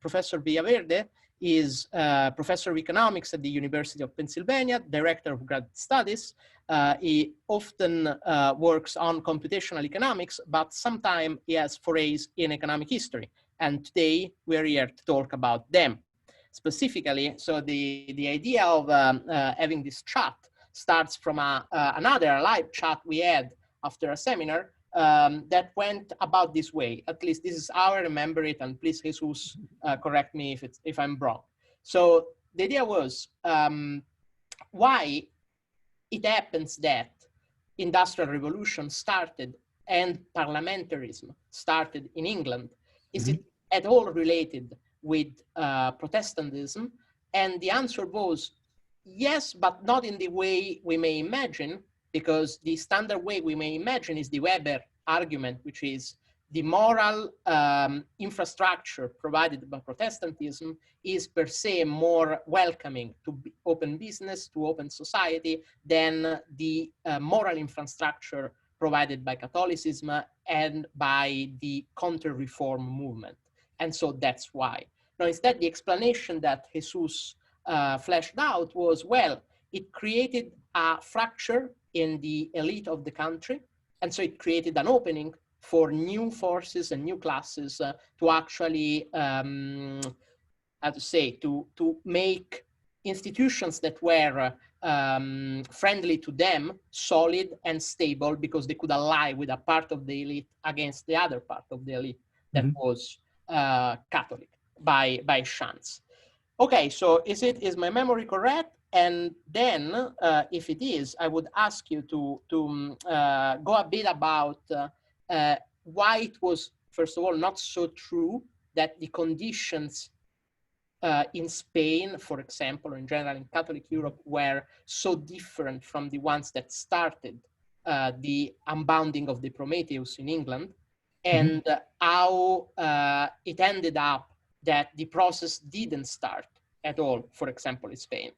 Professor Villaverde is professor of economics at the University of Pennsylvania, director of graduate studies. He often works on computational economics, but sometimes he has forays in economic history. And today we're here to talk about them. Specifically, so the idea of having this chat starts from another live chat we had after a seminar that went about this way. At least this is how I remember it, and please, Jesus, correct me if I'm wrong. So the idea was why it happens that industrial revolution started and parliamentarism started in England. Is it at all related with Protestantism? And the answer was yes, but not in the way we may imagine, because the standard way we may imagine is the Weber argument, which is the moral infrastructure provided by Protestantism is per se more welcoming to open business, to open society, than the moral infrastructure provided by Catholicism and by the counter-reform movement. And so that's why. Now, instead, the explanation that Jesus fleshed out was, well, it created a fracture in the elite of the country. And so it created an opening for new forces and new classes to actually, how to say, to make institutions that were friendly to them solid and stable, because they could ally with a part of the elite against the other part of the elite that was Catholic by chance. Okay, so is my memory correct? And then, if it is, I would ask you to go a bit about why it was, first of all, not so true that the conditions in Spain, for example, or in general in Catholic Europe, were so different from the ones that started the unbounding of the Prometheus in England, and how it ended up that the process didn't start at all, for example, in Spain.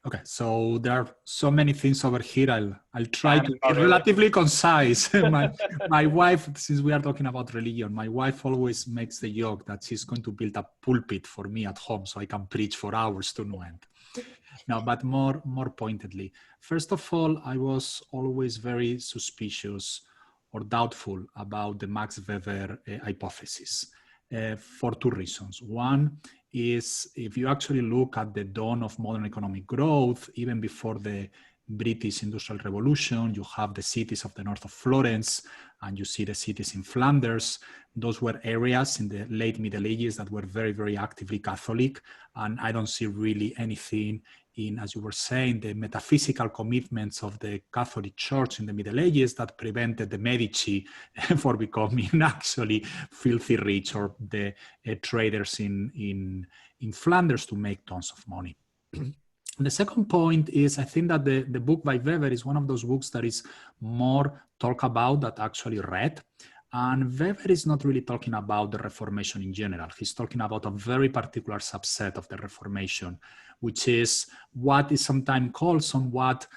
Okay, so there are so many things over here. I'll try to be relatively concise. my wife, since we are talking about religion, my wife always makes the joke that she's going to build a pulpit for me at home so I can preach for hours to no end. No, but more pointedly, first of all, I was always very suspicious or doubtful about the Max Weber hypothesis for two reasons. One is, if you actually look at the dawn of modern economic growth, even before the British Industrial Revolution, you have the cities of the north of Florence, and you see the cities in Flanders. Those were areas in the late Middle Ages that were very, very actively Catholic. And I don't see really anything in, as you were saying, the metaphysical commitments of the Catholic Church in the Middle Ages that prevented the Medici from becoming actually filthy rich, or the traders in Flanders to make tons of money. The second point is, I think that the book by Weber is one of those books that is more talked about than actually read. And Weber is not really talking about the Reformation in general. He's talking about a very particular subset of the Reformation, which is what is sometimes called somewhat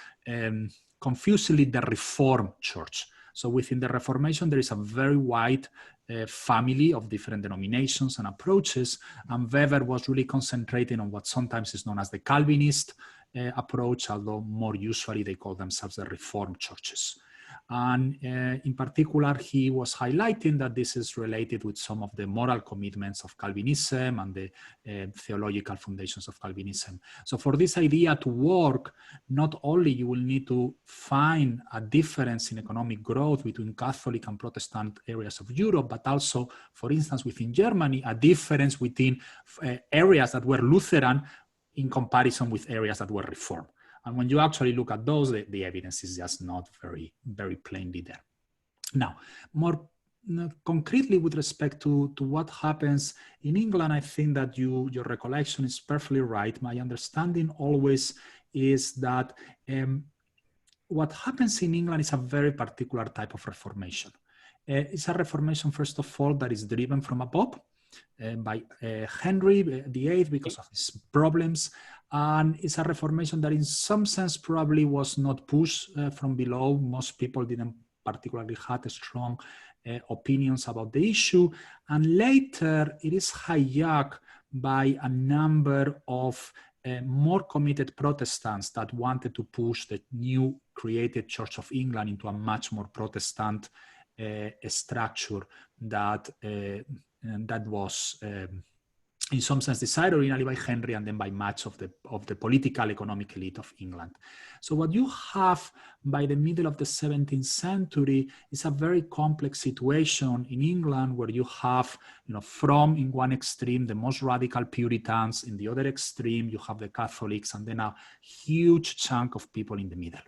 confusedly the Reformed Church. So within the Reformation, there is a very wide family of different denominations and approaches, and Weber was really concentrating on what sometimes is known as the Calvinist approach, although more usually they call themselves the Reformed churches. And in particular, he was highlighting that this is related with some of the moral commitments of Calvinism and the theological foundations of Calvinism. So for this idea to work, not only you will need to find a difference in economic growth between Catholic and Protestant areas of Europe, but also, for instance, within Germany, a difference within areas that were Lutheran in comparison with areas that were Reformed. And when you actually look at those, the evidence is just not very, very plainly there. Now, more concretely with respect to what happens in England, I think that your recollection is perfectly right. My understanding always is that what happens in England is a very particular type of reformation. It's a reformation, first of all, that is driven from above by Henry VIII because of his problems. And it's a reformation that in some sense probably was not pushed from below. Most people didn't particularly have strong opinions about the issue. And later it is hijacked by a number of more committed Protestants that wanted to push the new created Church of England into a much more Protestant structure that was in some sense decided originally by Henry and then by much of the political economic elite of England. So what you have by the middle of the 17th century is a very complex situation in England, where you have, from in one extreme the most radical Puritans, in the other extreme you have the Catholics, and then a huge chunk of people in the middle.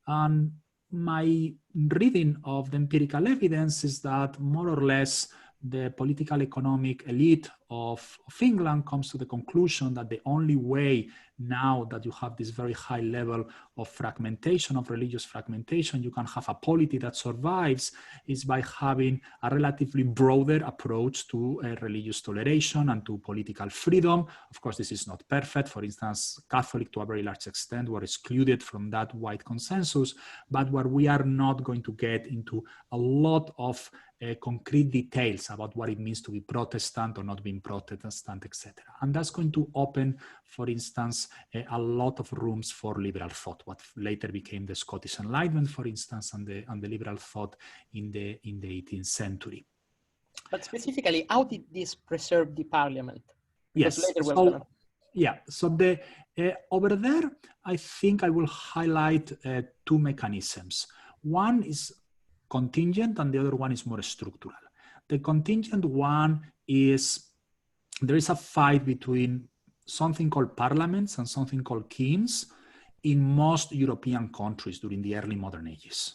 And my reading of the empirical evidence is that more or less the political economic elite of England comes to the conclusion that the only way, now that you have this very high level of fragmentation, of religious fragmentation, you can have a polity that survives, is by having a relatively broader approach to religious toleration and to political freedom. Of course, this is not perfect. For instance, Catholic to a very large extent were excluded from that wide consensus, but where we are not going to get into a lot of concrete details about what it means to be Protestant or not being Protestant, etc. And that's going to open, for instance, a lot of rooms for liberal thought, what later became the Scottish Enlightenment, for instance, and the liberal thought in the 18th century. But specifically, how did this preserve the parliament? Because yes, so over there, I think I will highlight two mechanisms. One is contingent and the other one is more structural. The contingent one is there is a fight between something called parliaments and something called kings in most European countries during the early modern ages.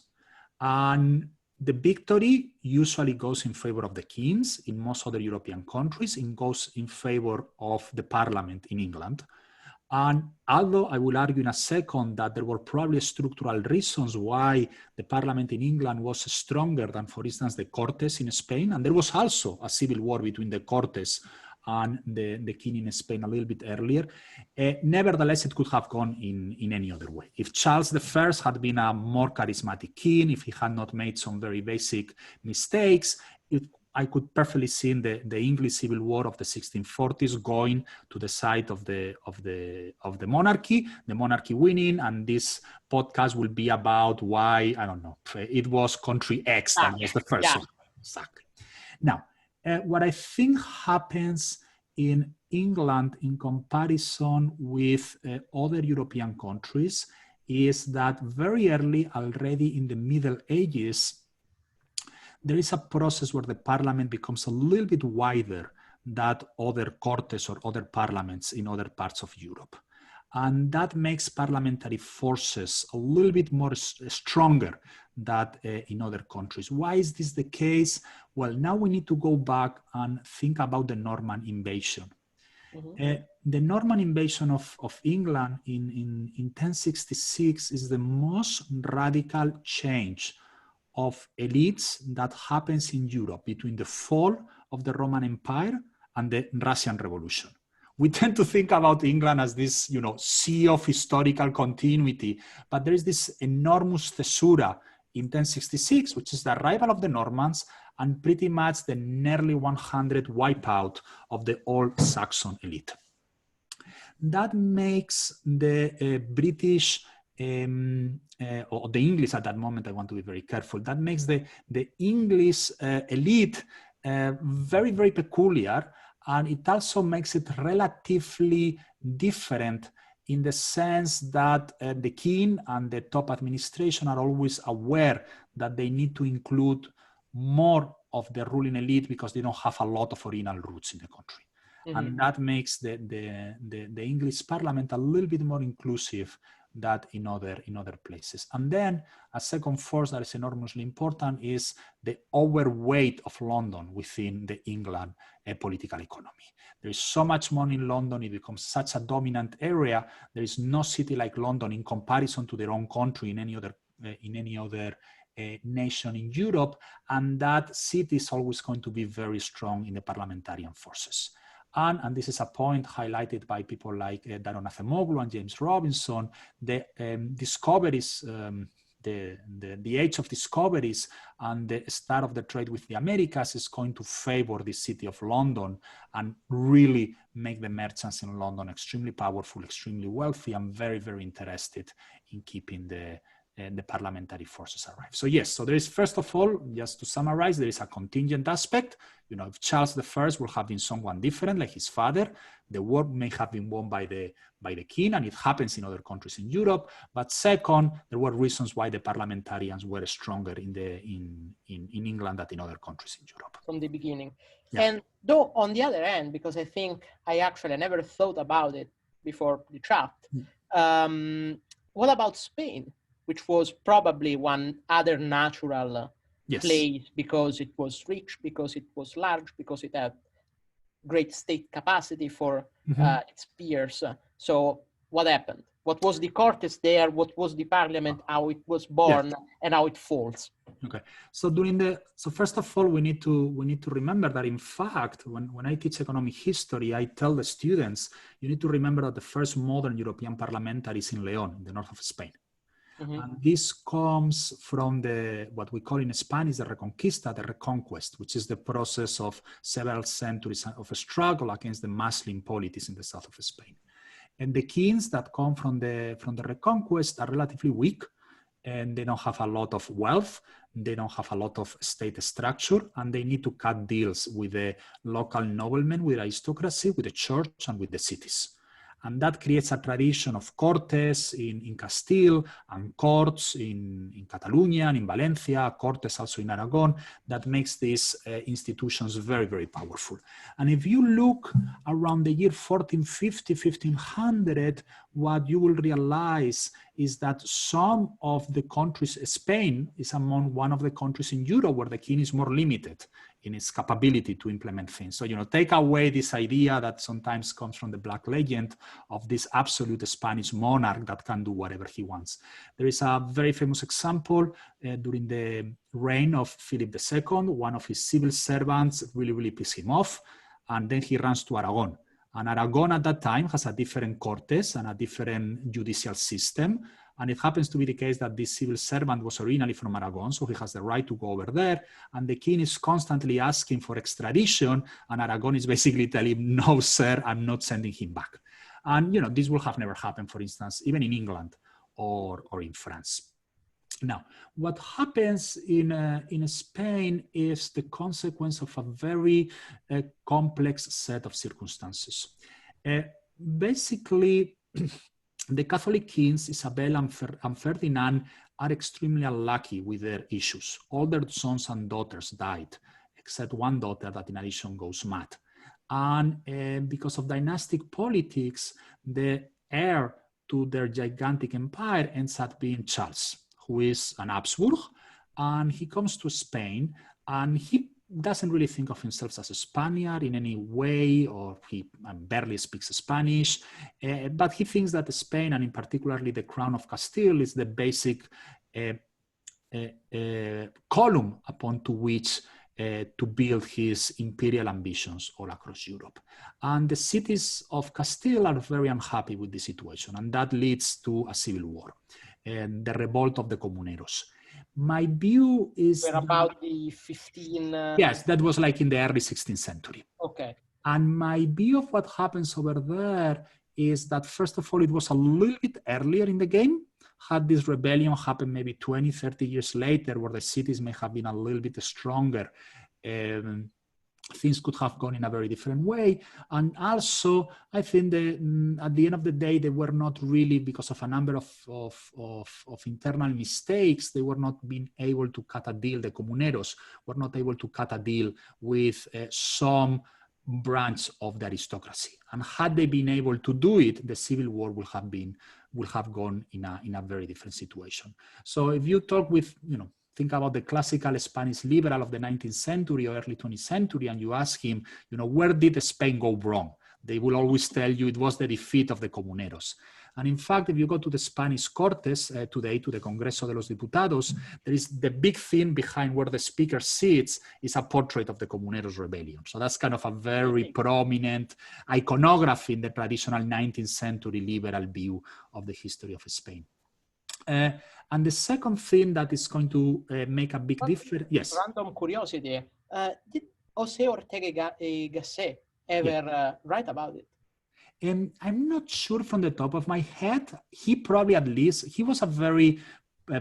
And the victory usually goes in favor of the kings. In most other European countries, it goes in favor of the parliament in England. And although I will argue in a second that there were probably structural reasons why the parliament in England was stronger than, for instance, the Cortes in Spain, and there was also a civil war between the Cortes and the king in Spain a little bit earlier, nevertheless, it could have gone in any other way. If Charles I had been a more charismatic king, if he had not made some very basic mistakes, I could perfectly see in the English Civil War of the 1640s going to the side of the monarchy winning, and this podcast will be about why, I don't know, it was country X that was the first one. Exactly. Now, what I think happens in England in comparison with other European countries is that very early, already in the Middle Ages, there is a process where the parliament becomes a little bit wider than other Cortes or other parliaments in other parts of Europe. And that makes parliamentary forces a little bit more stronger than in other countries. Why is this the case? Well, now we need to go back and think about the Norman invasion. Mm-hmm. The Norman invasion of England in 1066 is the most radical change of elites that happens in Europe between the fall of the Roman Empire and the Russian Revolution. We tend to think about England as this, sea of historical continuity, but there is this enormous caesura in 1066, which is the arrival of the Normans and pretty much the nearly 100 wipeout of the old Saxon elite. That makes the British or the English at that moment, I want to be very careful, that makes the English elite very, very peculiar, and it also makes it relatively different in the sense that the king and the top administration are always aware that they need to include more of the ruling elite because they don't have a lot of original roots in the country. Mm-hmm. And that makes the English parliament a little bit more inclusive than in other places. And then a second force that is enormously important is the overweight of London within the England political economy. There is so much money in London, it becomes such a dominant area. There is no city like London in comparison to their own country in any other nation in Europe, and that city is always going to be very strong in the parliamentarian forces. And this is a point highlighted by people like Daron Acemoglu and James Robinson. The discoveries, the age of discoveries and the start of the trade with the Americas is going to favor the city of London and really make the merchants in London extremely powerful, extremely wealthy, and very, very interested in keeping the parliamentary forces alive. So yes, so there is, first of all, just to summarize, there is a contingent aspect. You know, if Charles I would have been someone different, like his father, the war may have been won by the king, and it happens in other countries in Europe. But second, there were reasons why the parliamentarians were stronger in England than in other countries in Europe. From the beginning. Yeah. And though on the other hand, because I think I actually never thought about it before the chat, what about Spain, which was probably one other natural place because it was rich, because it was large, because it had great state capacity for its peers. So what happened? What was the Cortes there? What was the parliament? How it was born and how it falls? Okay. So so first of all, we need to remember that, in fact, when I teach economic history, I tell the students, you need to remember that the first modern European parliamentary is in León, in the north of Spain. And this comes from what we call in Spanish the Reconquista, the Reconquest, which is the process of several centuries of a struggle against the Muslim polities in the south of Spain. And the kings that come from the Reconquest are relatively weak, and they don't have a lot of wealth, they don't have a lot of state structure, and they need to cut deals with the local noblemen, with aristocracy, with the church, and with the cities. And that creates a tradition of cortes in Castile and courts in Catalonia and in Valencia, cortes also in Aragon, that makes these institutions very, very powerful. And if you look around the year 1450, 1500, what you will realize is that some of the countries, Spain is among one of the countries in Europe where the king is more limited in its capability to implement things. So, take away this idea that sometimes comes from the Black legend of this absolute Spanish monarch that can do whatever he wants. There is a very famous example during the reign of Philip II. One of his civil servants really, really pissed him off, and then he runs to Aragon. And Aragon at that time has a different cortes and a different judicial system. And it happens to be the case that this civil servant was originally from Aragon, so he has the right to go over there. And the king is constantly asking for extradition, and Aragon is basically telling him, no, sir, I'm not sending him back. And, this will have never happened, for instance, even in England or in France. Now, what happens in Spain is the consequence of a very complex set of circumstances. Basically, the Catholic kings, Isabel and Ferdinand, are extremely unlucky with their issues. All their sons and daughters died, except one daughter that in addition goes mad. And because of dynastic politics, the heir to their gigantic empire ends up being Charles, who is an Habsburg, and he comes to Spain, and he doesn't really think of himself as a Spaniard in any way, or he barely speaks Spanish, but he thinks that Spain, and in particularly the Crown of Castile, is the basic column upon to which to build his imperial ambitions all across Europe. And the cities of Castile are very unhappy with the situation, and that leads to a civil war, and the revolt of the Comuneros. My view is... We're about the 15... Yes, that was like in the early 16th century. Okay. And my view of what happens over there is that, first of all, it was a little bit earlier in the game. Had this rebellion happened maybe 20, 30 years later, where the cities may have been a little bit stronger, things could have gone in a very different way. And also, I think that at the end of the day, they were not really, because of a number of internal mistakes, they were not being able to cut a deal. The Comuneros were not able to cut a deal with some branch of the aristocracy. And had they been able to do it, the civil war will have gone in a very different situation. So if you talk with, think about the classical Spanish liberal of the 19th century or early 20th century, and you ask him, where did Spain go wrong? They will always tell you it was the defeat of the Comuneros. And in fact, if you go to the Spanish Cortes today, to the Congreso de los Diputados, there is the big thing behind where the speaker sits is a portrait of the Comuneros rebellion. So that's kind of a very prominent iconography in the traditional 19th century liberal view of the history of Spain. And the second thing that is going to make a big difference... Yes? Random curiosity. Did José Ortega y Gasset ever write about it? And I'm not sure from the top of my head. He probably, at least, he was a very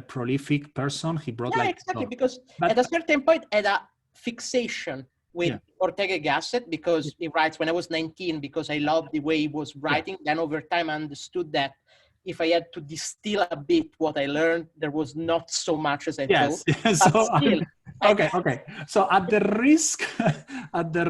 prolific person. He brought exactly, because at a certain point had a fixation with Ortega Gasset, because he writes, when I was 19, because I loved the way he was writing. Then over time I understood that if I had to distill a bit what I learned, there was not so much as I thought. So still, okay. So at the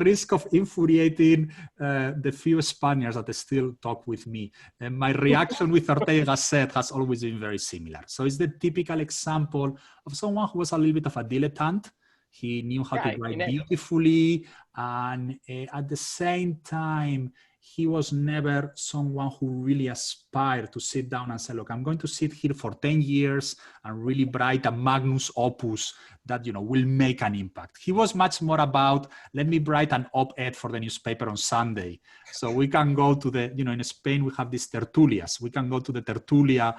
risk of infuriating the few Spaniards that still talk with me, my reaction with Ortega Gasset has always been very similar. So it's the typical example of someone who was a little bit of a dilettante. He knew how to write beautifully, and at the same time, he was never someone who really aspired to sit down and say, look, I'm going to sit here for 10 years and really write a magnus opus that, will make an impact. He was much more about, let me write an op-ed for the newspaper on Sunday. So we can go to the, in Spain, we have these tertulias. We can go to the tertulia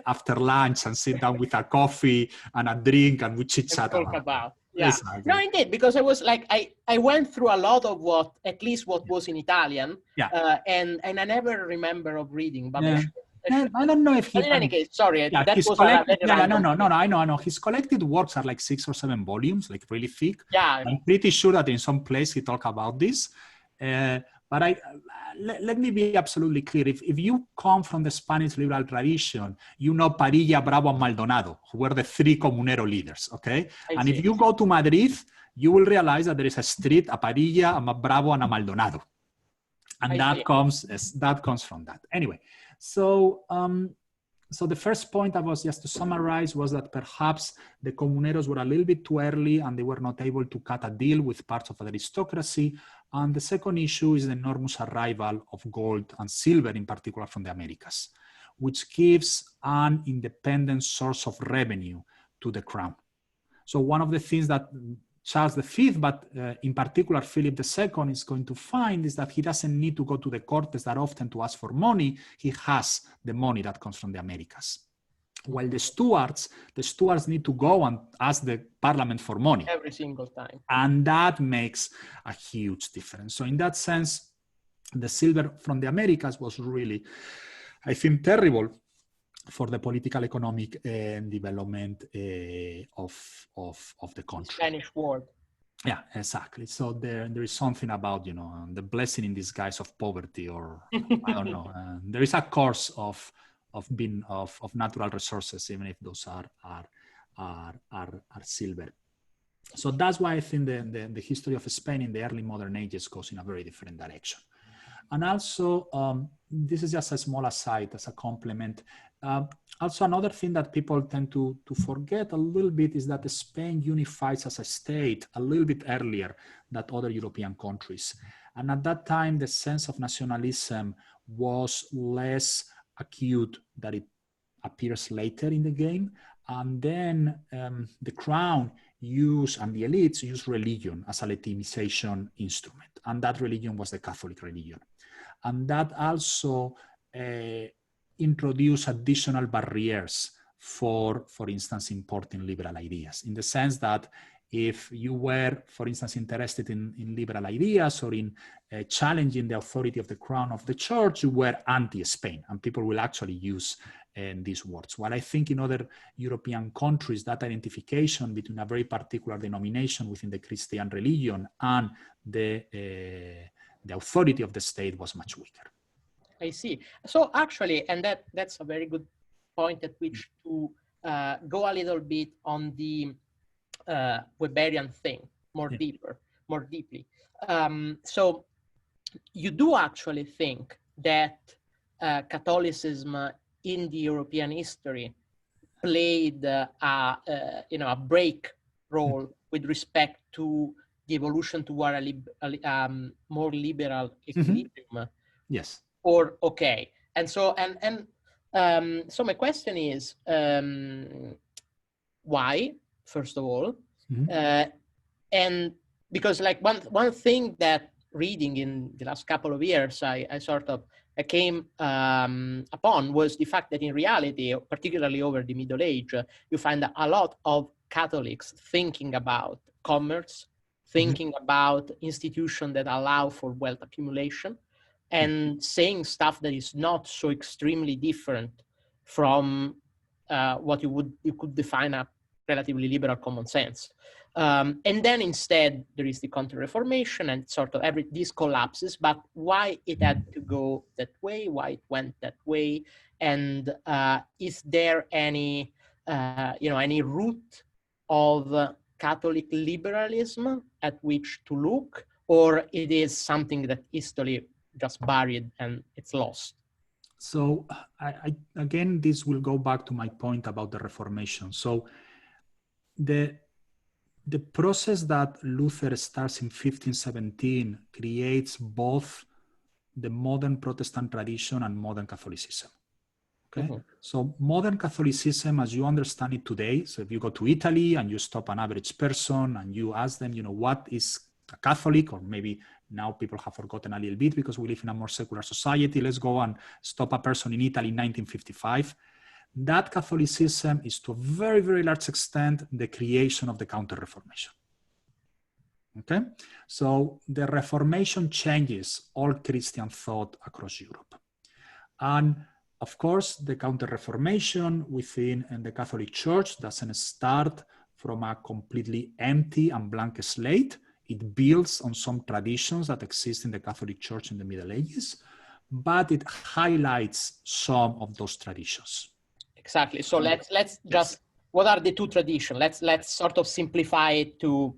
after lunch and sit down with a coffee and a drink, and we chit-chat about. Yeah, exactly. No, indeed, because I was like, I went through a lot of what was in Italian, and I never remember of reading, but I don't know if he. But in any case, sorry, that was I know. His collected works are like 6 or 7 volumes, like really thick. Yeah, I'm pretty sure that in some place he talked about this. But let me be absolutely clear. If you come from the Spanish liberal tradition, you know Padilla, Bravo, and Maldonado, who were the 3 Comunero leaders, okay? And if you go to Madrid, you will realize that there is a street, a Padilla, a Bravo, and a Maldonado. And that comes from that. Anyway, so the first point I was just to summarize was that perhaps the Comuneros were a little bit too early and they were not able to cut a deal with parts of the aristocracy. And the second issue is the enormous arrival of gold and silver, in particular from the Americas, which gives an independent source of revenue to the crown. So one of the things that Charles V, but in particular Philip II, is going to find is that he doesn't need to go to the Cortes that often to ask for money. He has the money that comes from the Americas. While the Stuarts need to go and ask the parliament for money. Every single time. And that makes a huge difference. So in that sense, the silver from the Americas was really, I think, terrible for the political economic development of the country. Spanish world. Yeah, exactly. So there is something about, the blessing in disguise of poverty, or I don't know. There is a course of natural resources, even if those are silver. So that's why I think the history of Spain in the early modern ages goes in a very different direction. And also, this is just a small aside as a complement. Also, another thing that people tend to forget a little bit is that Spain unifies as a state a little bit earlier than other European countries. And at that time, the sense of nationalism was less acute than it appears later in the game. And then the crown and the elites use religion as a legitimization instrument. And that religion was the Catholic religion. And that also introduced additional barriers for instance, importing liberal ideas, in the sense that if you were, for instance, interested in liberal ideas or in challenging the authority of the crown of the church, you were anti-Spain, and people will actually use these words. While I think in other European countries, that identification between a very particular denomination within the Christian religion and the authority of the state was much weaker. I see. So actually, and that's a very good point at which to go a little bit on the Weberian thing more deeply. So you do actually think that Catholicism in the European history played a break role with respect to the evolution toward a more liberal equilibrium? Yes. Or okay, and so so my question is, why, first of all, and because like one thing that reading in the last couple of years I sort of came upon was the fact that in reality, particularly over the Middle Age, you find a lot of Catholics thinking about commerce, thinking about institutions that allow for wealth accumulation, and saying stuff that is not so extremely different from what you could define a relatively liberal common sense. And then instead there is the Counter-Reformation, and sort of this collapses. But why it had to go that way? Why it went that way? And is there any any root of Catholic liberalism at which to look, or it is something that history just buried and it's lost? So again, this will go back to my point about the Reformation. So the process that Luther starts in 1517 creates both the modern Protestant tradition and modern Catholicism. Okay, so modern Catholicism, as you understand it today, so if you go to Italy and you stop an average person and you ask them, what is a Catholic, or maybe now people have forgotten a little bit because we live in a more secular society. Let's go and stop a person in Italy in 1955. That Catholicism is to a very, very large extent the creation of the Counter-Reformation. Okay, so the Reformation changes all Christian thought across Europe. And of course, the Counter-Reformation within the Catholic Church doesn't start from a completely empty and blank slate. It builds on some traditions that exist in the Catholic Church in the Middle Ages, but it highlights some of those traditions. Exactly. So let's just, what are the two traditions? Let's sort of simplify it to.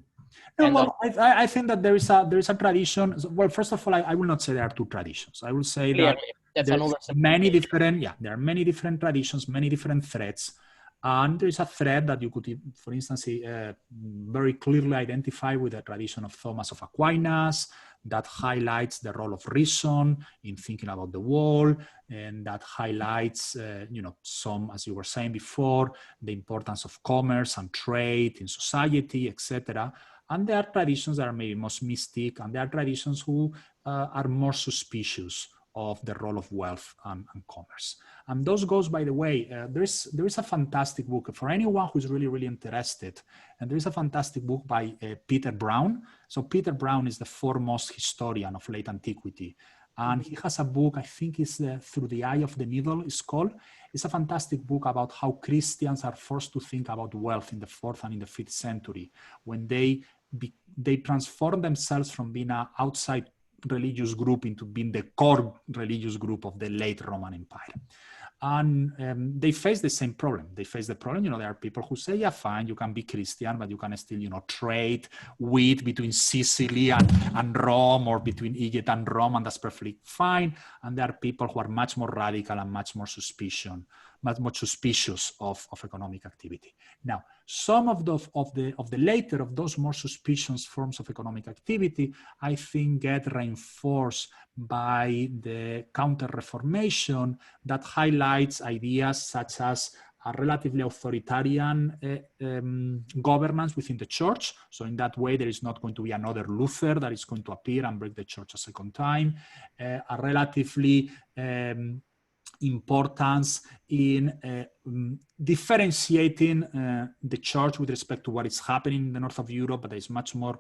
No, well, I think that there is a tradition. Well, first of all, I will not say there are two traditions. I will say that there are many different traditions, many different threads. And there is a thread that you could, for instance, very clearly identify with the tradition of Thomas of Aquinas, that highlights the role of reason in thinking about the world, and that highlights, some, as you were saying before, the importance of commerce and trade in society, etc. And there are traditions that are maybe most mystic, and there are traditions who are more suspicious of the role of wealth and commerce. And those goes, by the way, there is a fantastic book for anyone who's really, really interested. And there is a fantastic book by Peter Brown. So Peter Brown is the foremost historian of late antiquity. And he has a book, I think it's Through the Eye of the Needle, it's called. It's a fantastic book about how Christians are forced to think about wealth in the 4th and in the 5th century, when they transform themselves from being an outside religious group into being the core religious group of the late Roman Empire. And they face the same problem. They face the problem, there are people who say, yeah, fine, you can be Christian, but you can still, trade wheat between Sicily and Rome, or between Egypt and Rome, and that's perfectly fine. And there are people who are much more radical and much more suspicious of economic activity. Now, some of the later of those more suspicious forms of economic activity, I think, get reinforced by the Counter-Reformation that highlights ideas such as a relatively authoritarian governance within the church. So in that way, there is not going to be another Luther that is going to appear and break the church a second time. A relatively importance in differentiating the church with respect to what is happening in the north of Europe, but is much more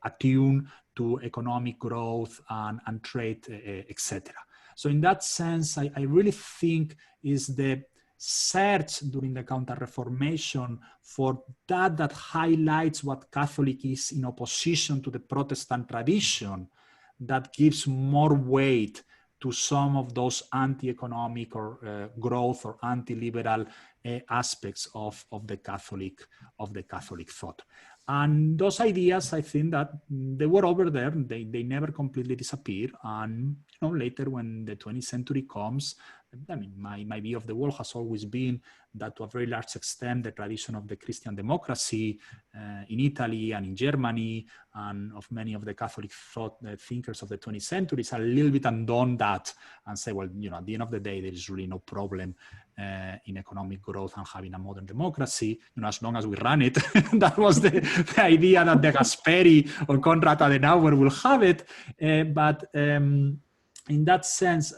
attuned to economic growth and trade, etc. So in that sense, I really think is the search during the Counter-Reformation for that highlights what Catholic is in opposition to the Protestant tradition, that gives more weight to some of those anti-economic or growth or anti-liberal aspects of the Catholic thought. And those ideas, I think that they were over there. They never completely disappear. And later, when the 20th century comes, I mean, my view of the world has always been that, to a very large extent, the tradition of the Christian democracy in Italy and in Germany, and of many of the Catholic thinkers of the 20th century, is a little bit undone that and say, well, at the end of the day, there is really no problem in economic growth and having a modern democracy, as long as we run it. That was the idea that the Gasperi or Konrad Adenauer will have it. But in that sense,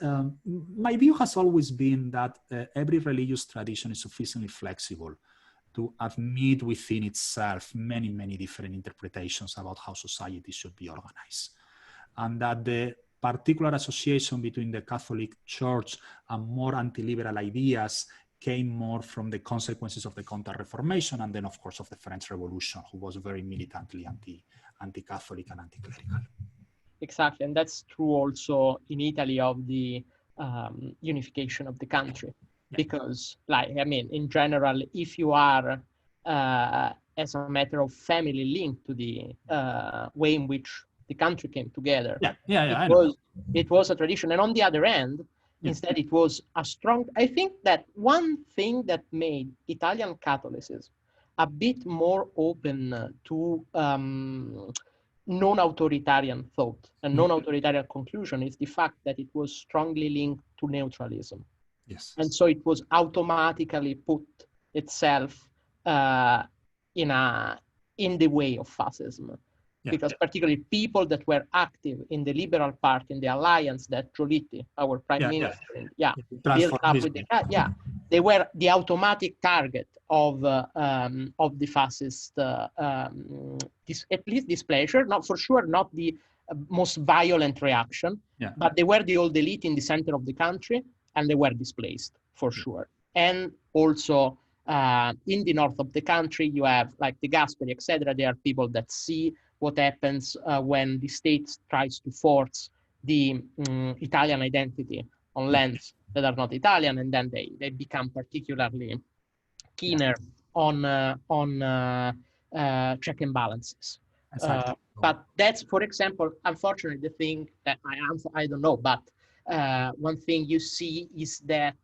my view has always been that every religious tradition is sufficiently flexible to admit within itself many, many different interpretations about how society should be organized. And that the particular association between the Catholic Church and more anti-liberal ideas came more from the consequences of the Counter-Reformation and then, of course, of the French Revolution, who was very militantly anti-Catholic and anti-clerical. Exactly, and that's true also in Italy of the unification of the country. Yeah. Because, like, I mean, in general, if you are, as a matter of family, linked to the way in which the country came together, it was a tradition. And on the other end, instead, it was a strong, I think that one thing that made Italian Catholicism a bit more open to non-authoritarian thought and non-authoritarian conclusion is the fact that it was strongly linked to neutralism. Yes. And so it was automatically put itself in the way of fascism. Yeah. Because particularly people that were active in the Liberal Party, in the alliance that Giolitti, our prime minister, built up with they were the automatic target of the fascist, at least displeasure, not for sure, not the most violent reaction, but they were the old elite in the center of the country, and they were displaced for sure. And also in the north of the country, you have like the Gasperi, etc. They are people that see what happens when the state tries to force the Italian identity on lands that are not Italian, and then they become particularly keener on check and balances. Exactly. But that's, for example, unfortunately, the thing that I don't know, but one thing you see is that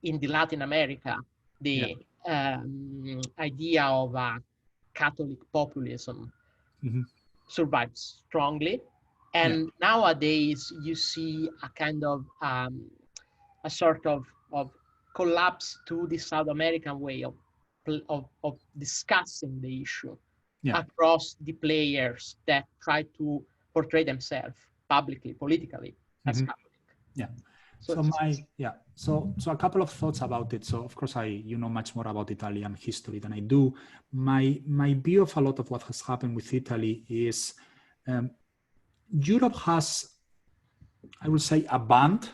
in the Latin America, the idea of Catholic populism survives strongly. And nowadays you see a kind of a sort of collapse to the South American way of discussing the issue across the players that try to portray themselves publicly, politically as Catholic. Yeah. So a couple of thoughts about it. So of course you know much more about Italian history than I do. My view of a lot of what has happened with Italy is Europe has, I would say, a band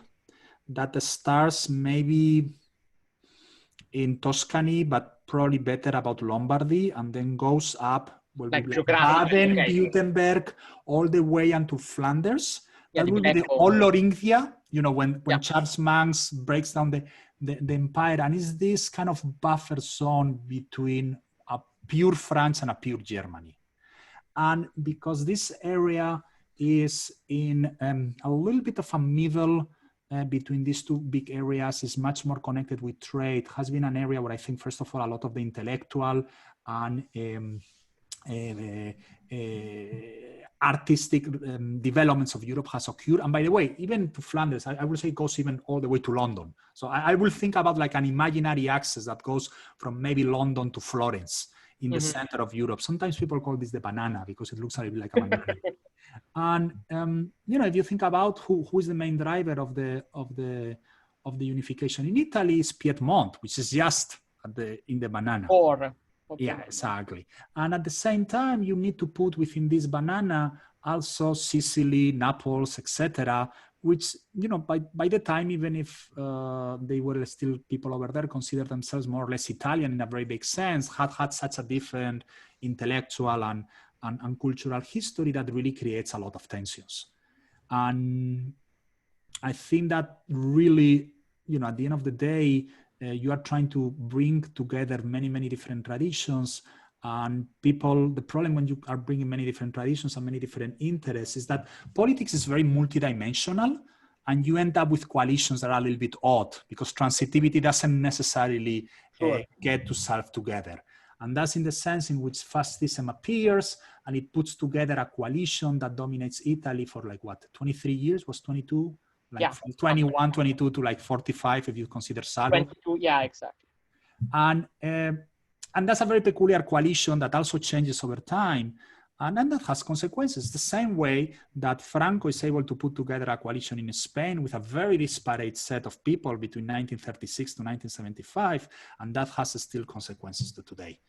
that starts maybe in Tuscany, but probably better about Lombardy, and then goes up Baden-Württemberg all the way into Flanders. That will be the old Loringia, you know, when Charles Manx breaks down the empire, and is this kind of buffer zone between a pure France and a pure Germany. And because this area is in a little bit of a middle between these two big areas, is much more connected with trade, has been an area where I think, first of all, a lot of the intellectual and artistic developments of Europe has occurred. And by the way, even to Flanders, I would say it goes even all the way to London. So I will think about like an imaginary axis that goes from maybe London to Florence in the center of Europe. Sometimes people call this the banana because it looks a little bit like a banana. And you know, if you think about who is the main driver of the unification in Italy, is Piedmont, which is just in the banana. Yeah, exactly. And at the same time, you need to put within this banana also Sicily, Naples, etc., which, you know, by the time, even if they were still people over there, consider themselves more or less Italian in a very big sense, had such a different intellectual and cultural history that really creates a lot of tensions. And I think that really, you know, at the end of the day, you are trying to bring together many, many different traditions, and people, the problem when you are bringing many different traditions and many different interests is that politics is very multidimensional, and you end up with coalitions that are a little bit odd because transitivity doesn't necessarily get to solve together. And that's in the sense in which fascism appears and it puts together a coalition that dominates Italy for like what, 23 years, was 22? Like from 21, 22 to like 45 if you consider Salo. 22, yeah, exactly. And that's a very peculiar coalition that also changes over time. And then that has consequences. The same way that Franco is able to put together a coalition in Spain with a very disparate set of people between 1936 to 1975, and that has still consequences to today.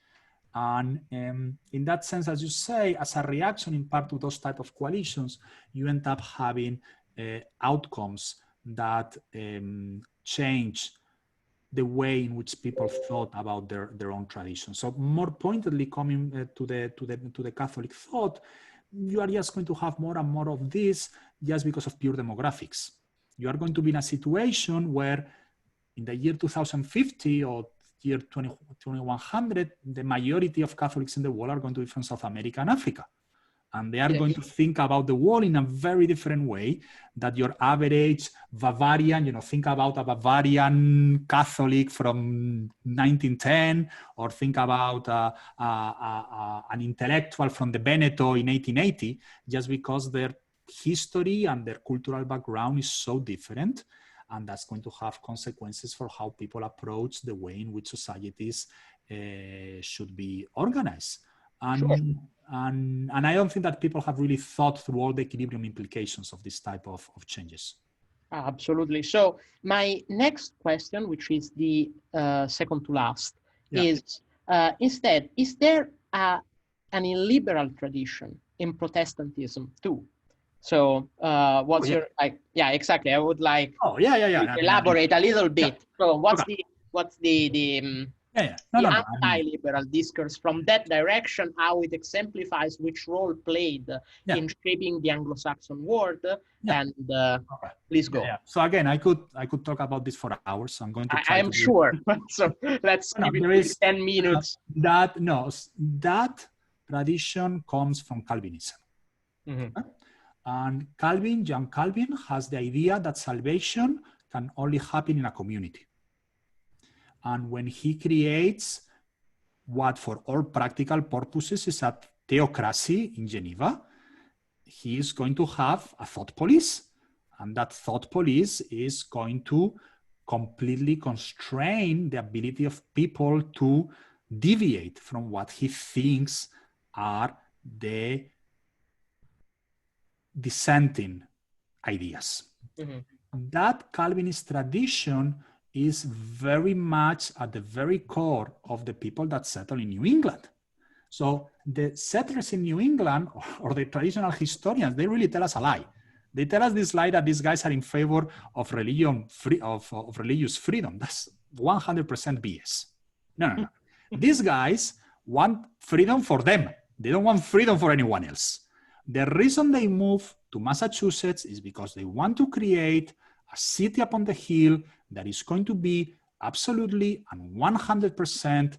And in that sense, as you say, as a reaction in part to those type of coalitions, you end up having outcomes that change the way in which people thought about their own tradition. So more pointedly, coming to the Catholic thought, you are just going to have more and more of this just because of pure demographics. You are going to be in a situation where in the year 2050 or year 2100, the majority of Catholics in the world are going to be from South America and Africa. And they are going to think about the world in a very different way that your average Bavarian, think about a Bavarian Catholic from 1910, or think about an intellectual from the Veneto in 1880, just because their history and their cultural background is so different. And that's going to have consequences for how people approach the way in which societies should be organized. And I don't think that people have really thought through all the equilibrium implications of this type of changes. Absolutely. So my next question, which is the second to last, is instead, is there an illiberal tradition in Protestantism too? So what's your, yeah, exactly. I would like elaborate a little bit. So what's the anti-liberal discourse from that direction, how it exemplifies which role played in shaping the Anglo-Saxon world, and please go. So again, I could talk about this for hours. So I'm going to try. I'm sure. So let's give it 10 minutes. That tradition comes from Calvinism. And John Calvin has the idea that salvation can only happen in a community. And when he creates what for all practical purposes is a theocracy in Geneva, he is going to have a thought police. And that thought police is going to completely constrain the ability of people to deviate from what he thinks are the dissenting ideas. That Calvinist tradition is very much at the very core of the people that settle in New England. So the settlers in New England, or the traditional historians, they really tell us a lie. They tell us this lie that these guys are in favor of of religious freedom. That's 100% BS. No. These guys want freedom for them. They don't want freedom for anyone else. The reason they move to Massachusetts is because they want to create a city upon the hill that is going to be absolutely and 100%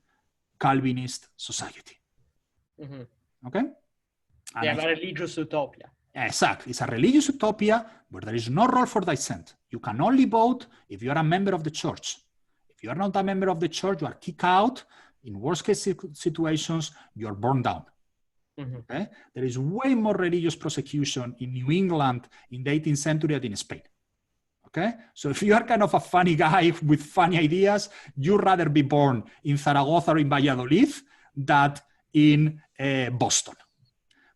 Calvinist society. Okay? And a religious utopia. Exactly. It's a religious utopia where there is no role for dissent. You can only vote if you are a member of the church. If you are not a member of the church, you are kicked out. In worst case situations, you are burned down. Okay? There is way more religious persecution in New England in the 18th century than in Spain. Okay? So if you are kind of a funny guy with funny ideas, you'd rather be born in Zaragoza or in Valladolid than in Boston.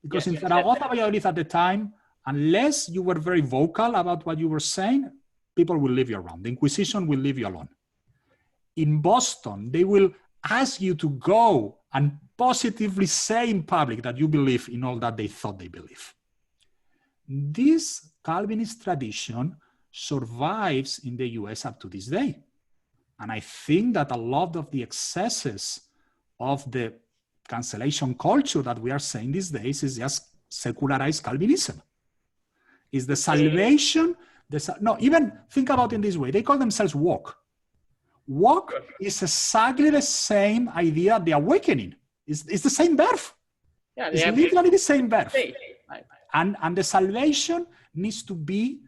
Because in Zaragoza, Valladolid at the time, unless you were very vocal about what you were saying, people will leave you around. The Inquisition will leave you alone. In Boston, they will ask you to go and positively say in public that you believe in all that they thought they believe. This Calvinist tradition survives in the US up to this day. And I think that a lot of the excesses of the cancellation culture that we are seeing these days is just secularized Calvinism. Is the salvation, even think about it in this way. They call themselves woke. Woke is exactly the same idea, the awakening. It's the same verb. It's literally the same verb. And the salvation needs to be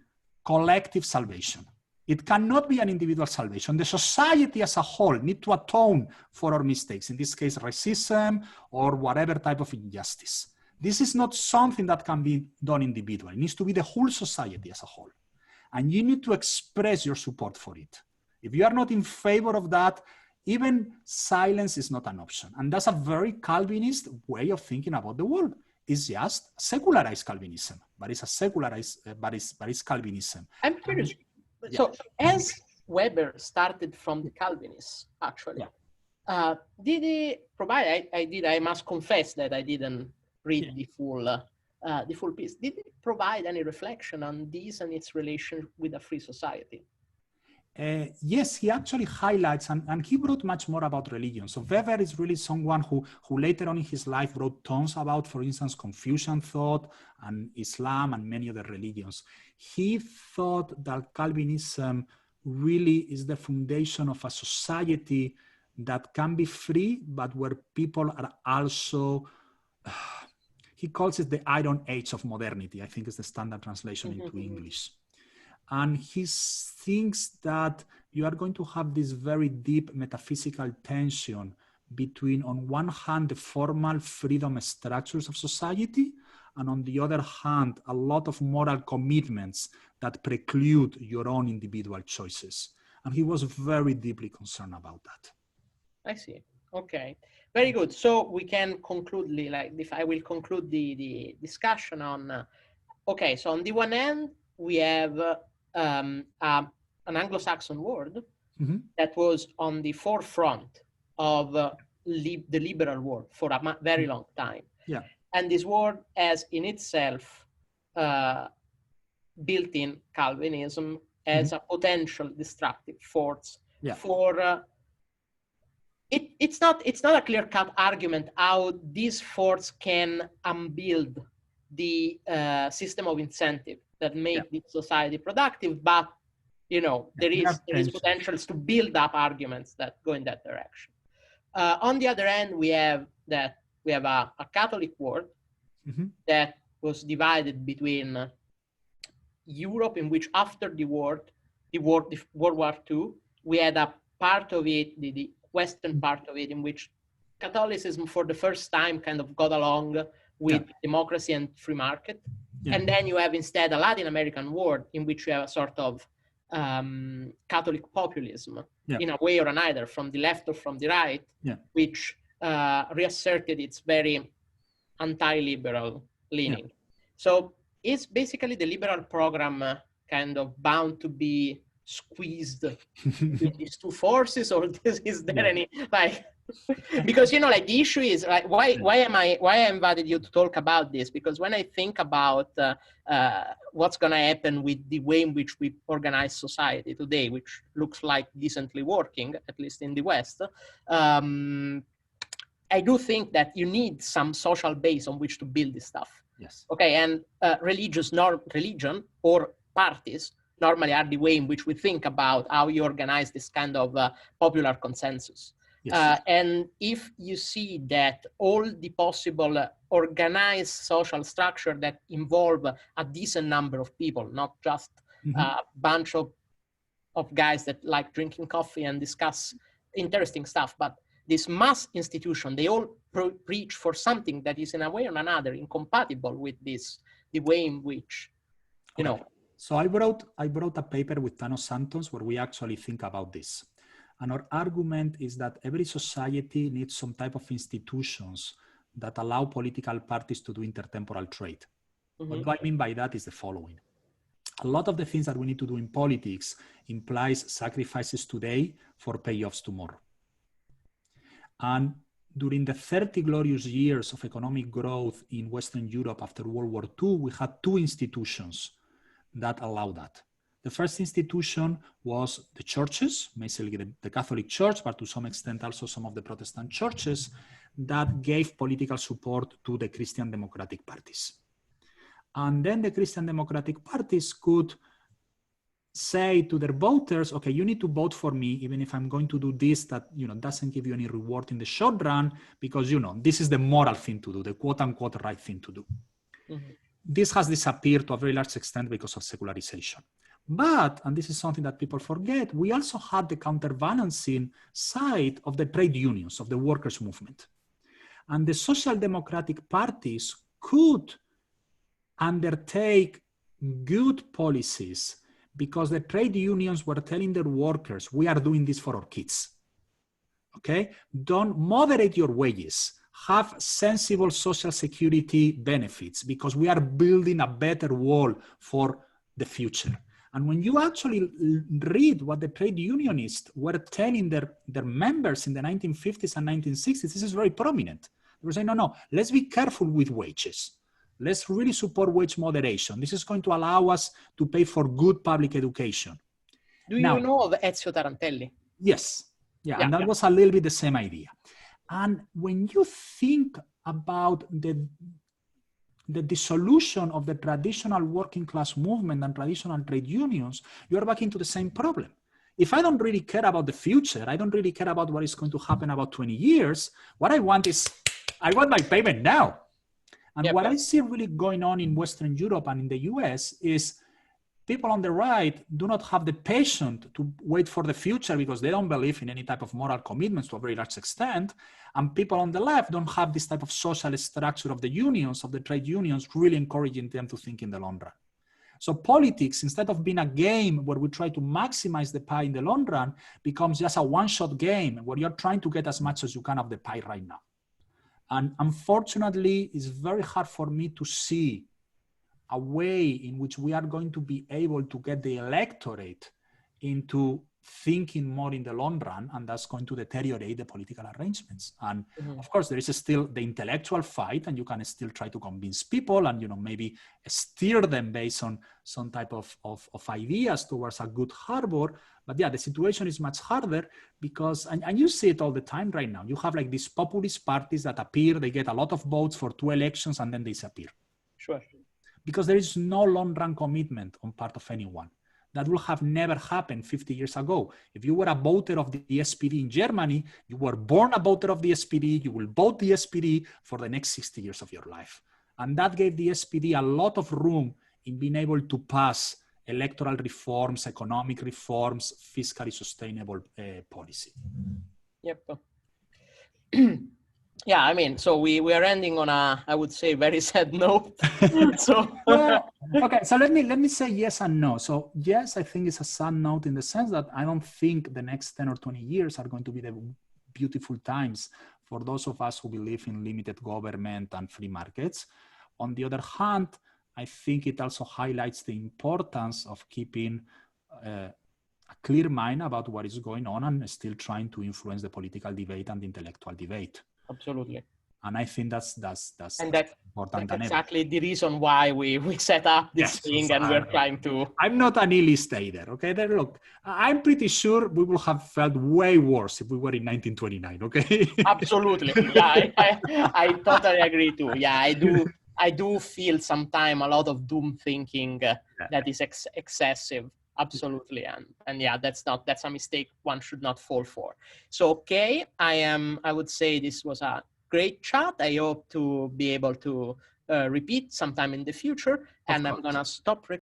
collective salvation. It cannot be an individual salvation. The society as a whole needs to atone for our mistakes, in this case, racism or whatever type of injustice. This is not something that can be done individually. It needs to be the whole society as a whole. And you need to express your support for it. If you are not in favor of that, even silence is not an option. And that's a very Calvinist way of thinking about the world. is just secularized Calvinism, but it's a secularized, but it's Calvinism. I'm curious. So as Weber started from the Calvinists, actually, did he provide? I must confess that I didn't read the full piece. Did he provide any reflection on this and its relation with a free society? Yes, he actually highlights, and he wrote much more about religion. So Weber is really someone who later on in his life wrote tons about, for instance, Confucian thought and Islam and many other religions. He thought that Calvinism really is the foundation of a society that can be free, but where people are also, he calls it the Iron Age of modernity, I think is the standard translation into English. And he thinks that you are going to have this very deep metaphysical tension between, on one hand, the formal freedom structures of society, and on the other hand, a lot of moral commitments that preclude your own individual choices. And he was very deeply concerned about that. I see. Okay, very good. So we can conclude, if I will conclude the discussion on, okay, so on the one hand, we have an Anglo-Saxon word that was on the forefront of the liberal world for a very long time. Yeah. And this word has in itself built-in Calvinism as a potential destructive force for it's not a clear-cut argument how this force can unbuild the system of incentive that make the society productive, but there is potentials to build up arguments that go in that direction. On the other hand, we have a Catholic world that was divided between Europe, in which after World War II, we had a part of it, the Western part of it, in which Catholicism for the first time kind of got along with democracy and free market. And then you have instead a Latin American world in which you have a sort of Catholic populism in a way or another, from the left or from the right, which reasserted its very anti-liberal leaning. So is basically the liberal program kind of bound to be squeezed between these two forces, or is there any because the issue is why I invited you to talk about this, because when I think about what's going to happen with the way in which we organize society today, which looks like decently working, at least in the West, I do think that you need some social base on which to build this stuff. Yes. Okay, and religion or parties normally are the way in which we think about how you organize this kind of popular consensus. Yes. And if you see that all the possible organized social structure that involve a decent number of people, not just a bunch of guys that like drinking coffee and discuss interesting stuff, but this mass institution, they all preach for something that is in a way or another incompatible with the way in which, So I wrote a paper with Tano Santos where we actually think about this. And our argument is that every society needs some type of institutions that allow political parties to do intertemporal trade. What do I mean by that is the following. A lot of the things that we need to do in politics implies sacrifices today for payoffs tomorrow. And during the 30 glorious years of economic growth in Western Europe after World War II, we had two institutions that allow that. The first institution was the churches, basically the Catholic Church, but to some extent also some of the Protestant churches that gave political support to the Christian democratic parties. And then the Christian democratic parties could say to their voters, okay, you need to vote for me, even if I'm going to do this that, doesn't give you any reward in the short run, because, this is the moral thing to do, the quote unquote right thing to do. This has disappeared to a very large extent because of secularization. But, and this is something that people forget, we also had the counterbalancing side of the trade unions, of the workers' movement. And the social democratic parties could undertake good policies because the trade unions were telling their workers, we are doing this for our kids. Okay? Don't moderate your wages, have sensible social security benefits, because we are building a better world for the future. And when you actually read what the trade unionists were telling their members in the 1950s and 1960s, this is very prominent. They were saying, no, let's be careful with wages. Let's really support wage moderation. This is going to allow us to pay for good public education. Do you know of Ezio Tarantelli? Yes. Yeah, and that was a little bit the same idea. And when you think about the dissolution of the traditional working class movement and traditional trade unions, you're back into the same problem. If I don't really care about the future, I don't really care about what is going to happen about 20 years, what I want is, I want my payment now. And what I see really going on in Western Europe and in the US is people on the right do not have the patience to wait for the future because they don't believe in any type of moral commitments to a very large extent. And people on the left don't have this type of social structure of the unions, of the trade unions, really encouraging them to think in the long run. So politics, instead of being a game where we try to maximize the pie in the long run, becomes just a one-shot game where you're trying to get as much as you can of the pie right now. And unfortunately, it's very hard for me to see a way in which we are going to be able to get the electorate into thinking more in the long run, and that's going to deteriorate the political arrangements. And of course, there is still the intellectual fight, and you can still try to convince people and, maybe steer them based on some type of ideas towards a good harbor. But yeah, the situation is much harder because, and you see it all the time right now, you have like these populist parties that appear, they get a lot of votes for 2 elections and then they disappear. Sure. Because there is no long-run commitment on part of anyone. That will have never happened 50 years ago. If you were a voter of the SPD in Germany, you were born a voter of the SPD, you will vote the SPD for the next 60 years of your life. And that gave the SPD a lot of room in being able to pass electoral reforms, economic reforms, fiscally sustainable policy. Yep. Yeah, I mean, so we are ending on a, I would say, very sad note. So okay, so let me say yes and no. So yes, I think it's a sad note in the sense that I don't think the next 10 or 20 years are going to be the beautiful times for those of us who believe in limited government and free markets. On the other hand, I think it also highlights the importance of keeping a clear mind about what is going on and still trying to influence the political debate and the intellectual debate. Absolutely. And I think that's important. That's exactly the reason why we set up this thing, and we're trying to. I'm not an nihilist either. Okay, look, I'm pretty sure we will have felt way worse if we were in 1929. Okay. Absolutely. Yeah, I totally agree too. Yeah, I do feel sometimes a lot of doom thinking that is excessive. Absolutely. And yeah, that's a mistake one should not fall for. So, okay, I would say this was a great chat. I hope to be able to repeat sometime in the future, and I'm going to stop recording.